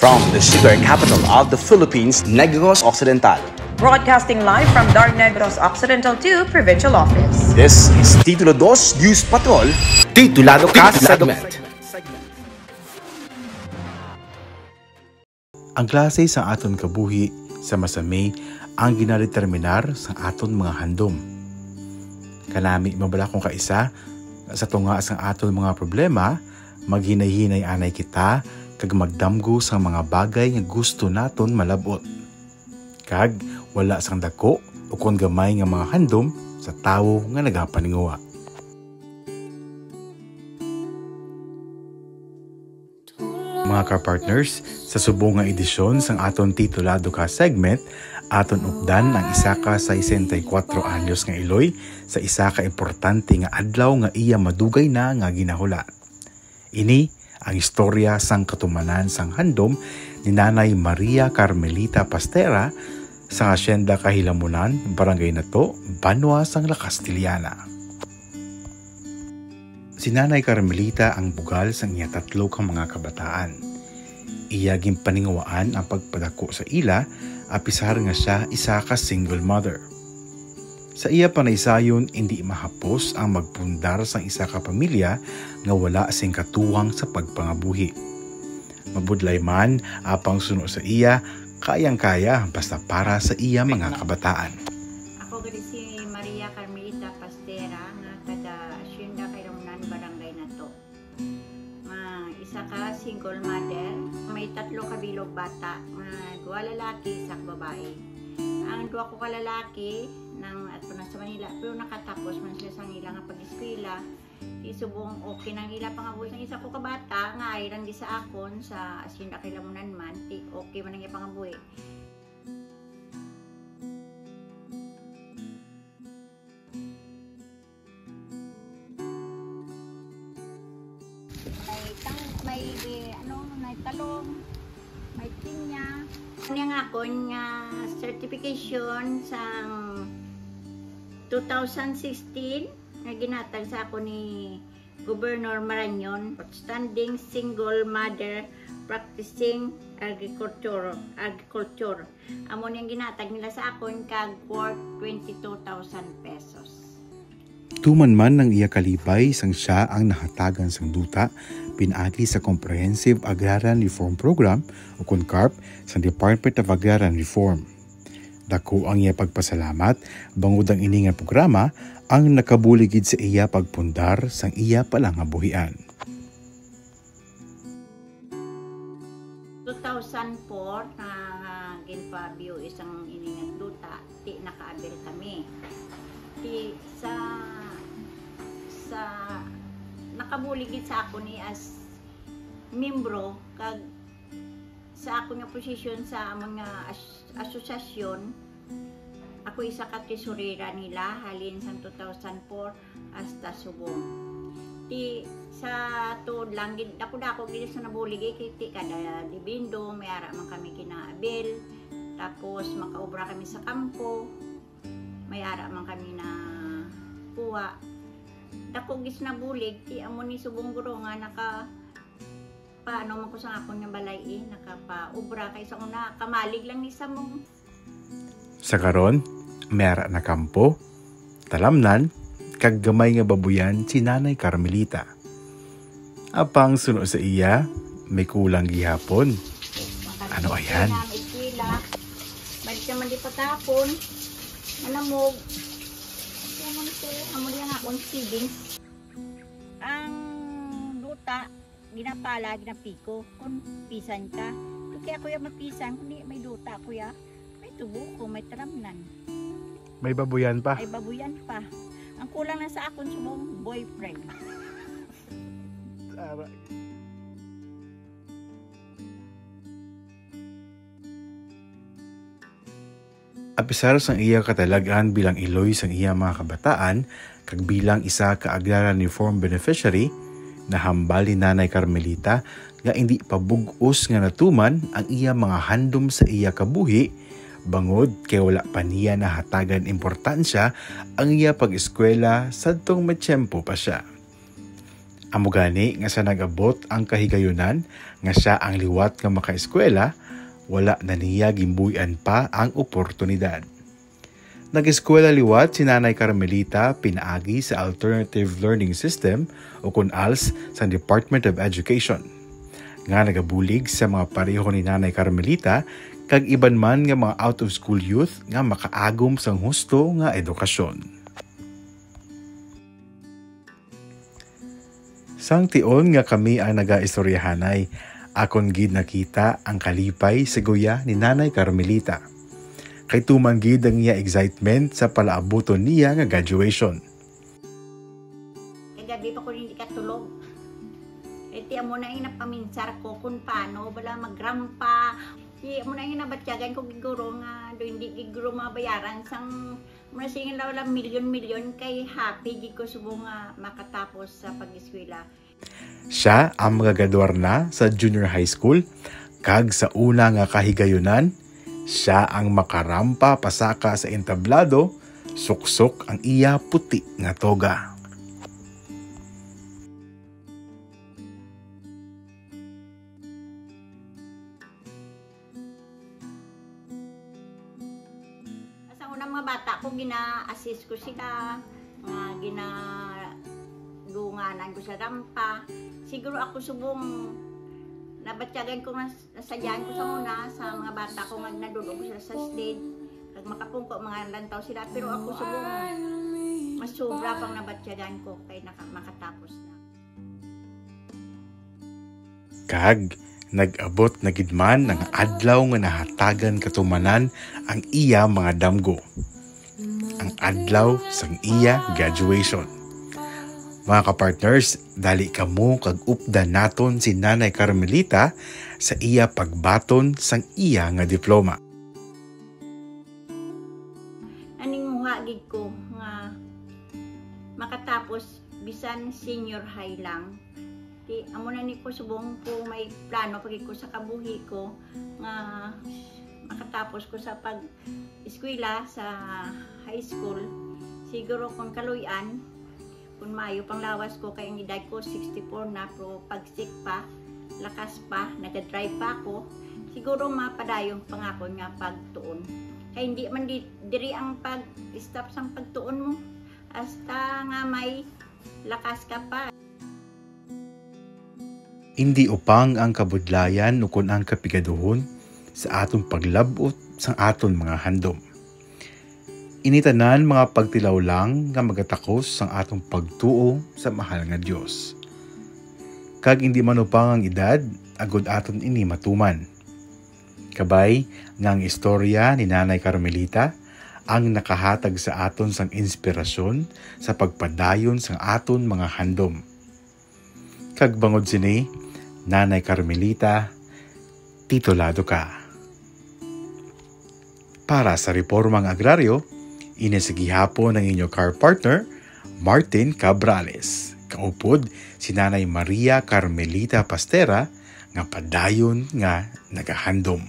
From the sugar capital of the Philippines, Negros Occidental. Broadcasting live from Dar Negros Occidental 2 Provincial Office. This is Titulo 2 News Patrol. Titulado Ka Segment. Ang klase sa aton kabuhi sa masami ang ginadeterminar sa aton mga handom. Kanami mabala kung kaisa sa tunga sa aton mga problema, maghinay-hinay anay kita kag magdamgo sa mga bagay nga gusto naton malabot. Kag wala sang dako o kon gamay nga mga handom sa tawo nga nagapaninguha. Mga ka-partners, sa subong nga edisyon sang aton Titulado Ka segment, aton updan ang isa ka sa 64 anyos nga iloy sa isa ka importante nga adlaw nga iya madugay na nga ginahula. Ini ang istorya sang katumanan sang handom ni Nanay Maria Carmelita Pastera sa Hacienda Kahilamunan, Barangay Nato, Banwa sang La Castillana. Si Nanay Carmelita ang bugal sang iya tatlo kang mga kabataan. Iya ginpaninguwaan ang pagpadako sa ila, apisar nga siya isa ka single mother. Sa iya panaysayon, hindi mahapos ang magpundar sang isa ka pamilya nga wala sing katuwang sa pagpangabuhi. Mabudlay man apang suno sa iya, kayang-kaya basta para sa iya mga kabataan. Ako gani si Maria Carmelita Pastera nga taga Hacienda Kahilamunan, Barangay Nato. Isa ka single mother, may 3 ka bilog bata, 2 lalaki, 1 babae. Ang 2 ko ka lalaki nang at sa Manila, pero nakatapos man siya sa ilang pag-eskwela. Isubong okay nang ila pangabuhi sang isa ko ka bata nga ay lang di sa akon sa Hacienda Kahilamunan man, okay man ang pangabuhi. May talong, may pinya. Ano nga akon nga certification sang 2016 nga ginatag sa ako ni Governor Marañon, outstanding single mother practicing agriculture. Amo niyang ginatag nila sa akon kag worth 22,000 pesos. Tuman man ng iya kalipay sang siya ang nahatagan sang duta pinagi sa Comprehensive Agrarian Reform Program o CONCARP sa Department of Agrarian Reform. Dako ang iya pagpasalamat bangod ang ini nga programa ang nakabuligid sa iya pagpundar sang iya palang abuhian. 2004 na ginpabyo isang ini nga duta, ti nakaabil kami. Ti sa nakabuligid sa ako ni as membro kag sa ako nga posisyon sa among nga asosasyon. Ako isa ka tesorera nila halin sa 2004 hasta subong. Ti sa tuod lang dako gid sa nabuligay kay ti kada dibindo may ara man kami kinaabil. Tapos makaobra kami sa kampo. May ara man kami na kuha. Dako gis na bulig ti amo ni subong guro nga naka paano man ko sa akon nga balay nakapaobra kay sa una kamalig lang ni sa mong. Sa karon, mayara na kampo, talamnan, kag gamay nga babuyan si Nanay Carmelita. Apang suno sa iya, may kulang gihapon. Ano ayan? Balik naman di patapon. Manamog. Amo diyan akong feeding. Ang duta, ginapala, ginapiko. Kung pisan ka, kaya kuya mapisan, kundi may duta kuya. May tubo ko, may taramnan. May babuyan pa? May babuyan pa. Ang kulang na sa akong sumong boyfriend. Apisar sang iya katalagan bilang iloy sang iya mga kabataan, kag bilang isa ka Agrarian Reform beneficiary, nahambal ni Nanay Carmelita nga hindi pabug-os nga natuman ang iya mga handom sa iya kabuhi, bangod kay wala pa niya nahatagan importansya ang iya pag-eskwela sadtong may tiyempo pa siya. Amo gani nga sa nag-abot ang kahigayunan nga siya ang liwat nga makaeskwela, wala na niya gimbuyan pa ang oportunidad. Nag-eskwela liwat si Nanay Carmelita pinaagi sa Alternative Learning System o kun ALS sa Department of Education. Nga nagabulig sa mga pareho ni Nanay Carmelita kag iban man nga mga out-of-school youth nga makaagom sang husto nga edukasyon. Sang tion nga kami ang naga-istoryahanay, akon gid nakita ang kalipay sa guya ni Nanay Carmelita. Kay tuman gid ang iya excitement sa palaabuton niya nga graduation. Gabi pa ko hindi katulog. Iti amo na yung napaminsar ko kung paano bala magrampa. Iti amo na yung nabatyagan ko giguro nga do hindi giguro mabayaran sang masingin wala milyon-milyon kay happy di ko subong nga makatapos sa pag-eskwela. Siya ang magagraduar na sa junior high school kag sa una nga kahigayunan, siya ang makarampa pasaka sa entablado, suksok ang iya puti nga toga. Mga bata ko gina-assist ko sila, ginadunganan ko sa rampa. Siguro ako subong nabatyagan ko nasadyahan ko sa una sa mga bata ko nga nadulog sila sa stage. Kag makapungko mga lantaw sila pero ako subong mas sobra pang nabatyagan ko kay makatapos na. Kag nag-abot na gidman ng adlaw nga nahatagan katumanan ang iya mga damgo. Ang adlaw sang iya graduation. Mga kapartners, dali kamo kag updan naton si Nanay Carmelita sa iya pagbaton sang iya nga diploma. Naninguha gid ko nga makatapos bisan senior high lang. Amo na ni ko subong ko may plano pag ko sa kabuhi ko nga makatapos ko sa pag-eskwela sa high school. Siguro kung kaluyan, kung mayo pang lawas ko kay ang edad ko 64 na pero pagsik pa, lakas pa, nag-drive pa ako. Siguro mapadayon pangako nga pagtuon. Kaya hindi man diri ang pag-stop sang pagtuon mo hasta nga may lakas ka pa. Hindi upang ang kabudlayan o kun ang kapigaduhon sa atong paglabot sa aton mga handom. Initanan mga pagtilaw lang nga magatakos sang atong pagtuo sa mahal nga Dios. Kag hindi man upang ang edad, agud aton ini matuman. Kabay nga ang istorya ni Nanay Carmelita ang nakahatag sa aton sang inspirasyon sa pagpadayon sang aton mga handom. Kag bangod sini, Nanay Carmelita, titulado ka. Para sa Reformang Agraryo, inisagihapon ng inyong car partner, Martin Cabrales. Kaupod si Nanay Maria Carmelita Pastera nga padayon nga nagahandom.